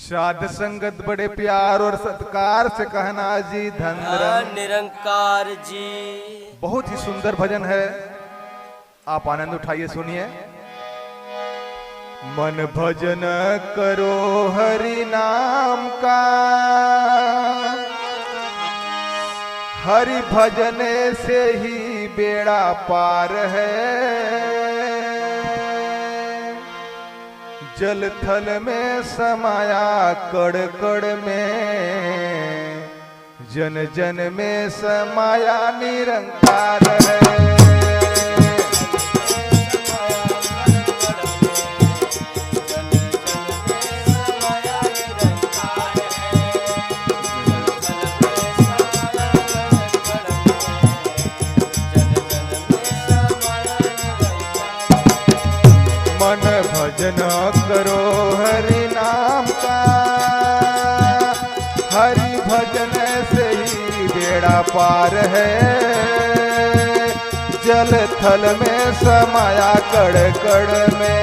साध संगत बड़े प्यार और सत्कार से कहना जी धन निरंकार जी। बहुत ही सुंदर भजन है, आप आनंद उठाइए, सुनिए। मन भजन करो हरि नाम का, हरि भजन से ही बेड़ा पार है। जल थल में समाया कड़ कड़ में, जन जन में समाया निरंकार है। मन भजन करो हरि नाम का, हरि भजन से ही बेड़ा पार है। जल थल में समाया कड़ कड़ में,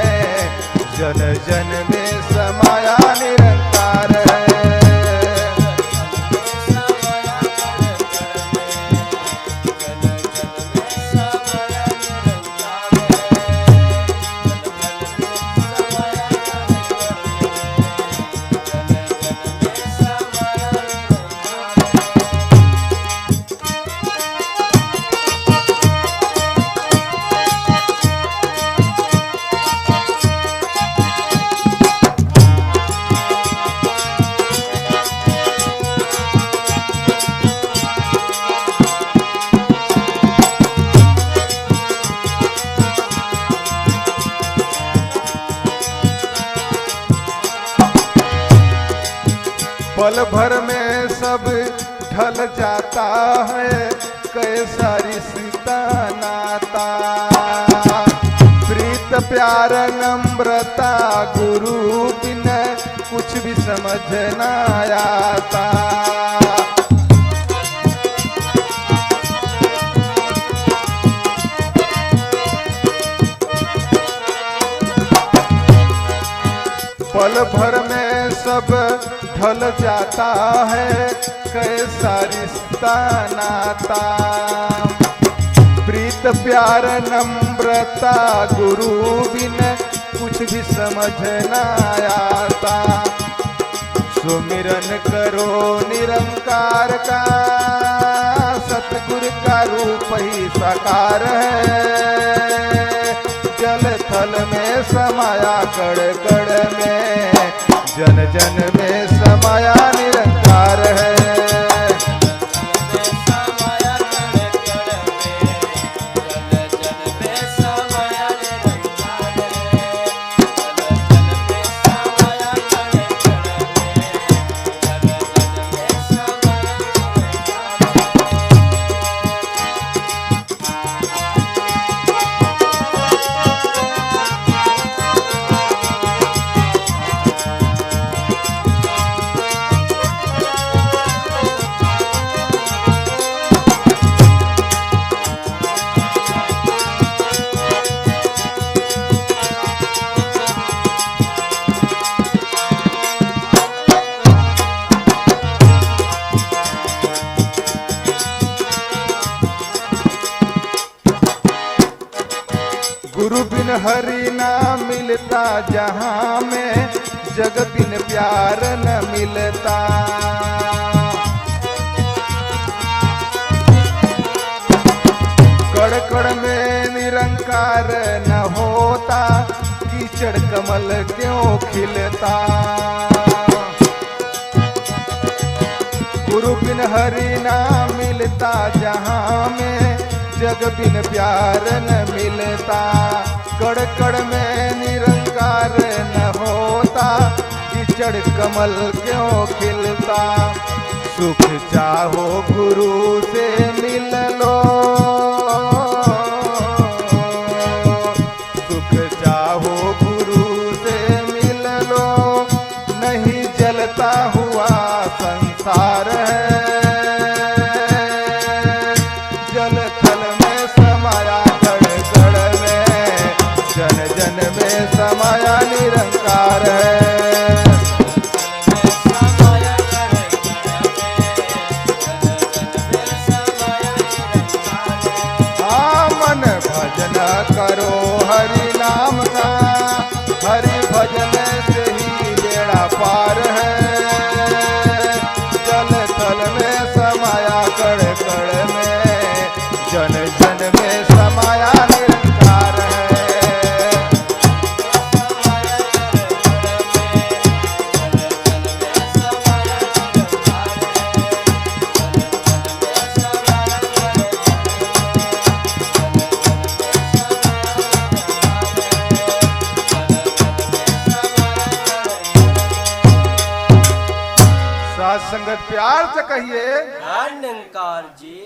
जन जन में समाया निरंकार है। पल भर में सब ढल जाता है, कैसा रिश्ता नाता। प्रीत प्यार नम्रता गुरु बिन कुछ भी समझ न आता। पल भर में सब ढल जाता है, कैसा रिश्ता नाता। प्रीत प्यार नम्रता गुरु बिन कुछ भी समझ न आता। सुमिरन करो निरंकार का, सतगुरु का रूप ही साकार है। जल थल में समाया कड़ कड़ में, जन जन में समाया निरंकार है। गुरु बिन हरि ना मिलता जहाँ में, जग बिन प्यार न मिलता। कड़ कड़ में निरंकार न होता, कीचड़ कमल क्यों खिलता। गुरु बिन हरि ना मिलता जहाँ में, जग बिन प्यार न मिलता। कड़ कड़ में निरंकार न होता, कीचड़ कमल क्यों खिलता। सुख चाहो गुरु से मिल लो, सुख चाहो गुरु से मिल लो, नहीं जलता हुआ संसार है। जल थल में समाया कड़ कड़ में, जन जन में समाया निरंकार है। हरि भजन से ही बेड़ा पार है। जल थल में समाया कण कण में, जन जन में समाया निरंकार है। साथ संगत प्यार से कहिए निरंकार जी।